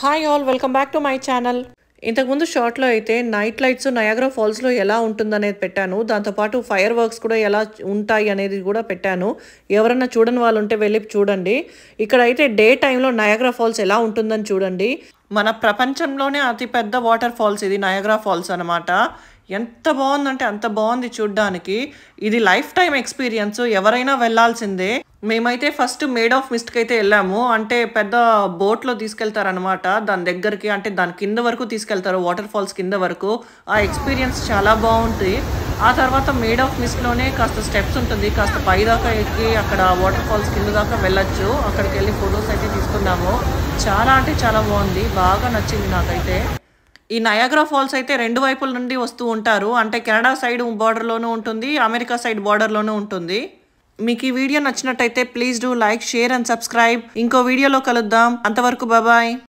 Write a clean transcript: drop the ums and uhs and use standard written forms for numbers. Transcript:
Hi all welcome back to my channel. ఇంతకుముందు షార్ట్లో అయితే నైట్ లైట్స్ నయాగ్రా ఫాల్స్లో ఎలా ఉంటుందనేది పెట్టాను. దాంతోపాటు ఫైర్ వర్క్స్ కూడా ఎలా ఉంటాయి అనేది కూడా పెట్టాను. ఎవరన్నా చూడని వాళ్ళు ఉంటే వెళ్ళి చూడండి. ఇక్కడైతే డే టైంలో నయాగ్రా ఫాల్స్ ఎలా ఉంటుందని చూడండి. మన ప్రపంచంలోనే అతిపెద్ద వాటర్ ఫాల్స్ ఇది నయాగ్రా ఫాల్స్ అనమాట. ఎంత బాగుందంటే అంత బాగుంది చూడ్డానికి. ఇది లైఫ్ టైం ఎక్స్పీరియన్స్, ఎవరైనా వెళ్ళాల్సిందే. మేమైతే ఫస్ట్ మేడ్ ఆఫ్ మిస్ట్కి అయితే వెళ్ళాము. అంటే పెద్ద బోట్లో తీసుకెళ్తారనమాట దాని దగ్గరికి, అంటే దాని కింద వరకు తీసుకెళ్తారు, వాటర్ ఫాల్స్ కింద వరకు. ఆ ఎక్స్పీరియన్స్ చాలా బాగుంటుంది. ఆ తర్వాత మేడ్ ఆఫ్ మిస్ట్లోనే కాస్త స్టెప్స్ ఉంటుంది, కాస్త పై దాకా ఎక్కి అక్కడ వాటర్ ఫాల్స్ కింద దాకా వెళ్ళొచ్చు. అక్కడికి వెళ్ళి ఫొటోస్ అయితే తీసుకున్నాము. చాలా అంటే చాలా బాగుంది, బాగా నచ్చింది నాకైతే. ఈ నయాగ్రా ఫాల్స్ అయితే రెండు వైపుల నుండి వస్తూ ఉంటారు. అంటే కెనడా సైడ్ బార్డర్లోనూ ఉంటుంది, అమెరికా సైడ్ బార్డర్లోనూ ఉంటుంది. మీకు ఈ వీడియో నచ్చినట్టయితే please do like, share and subscribe. ఇంకో వీడియోలో కలుద్దాం. అంతవరకు బాయ్.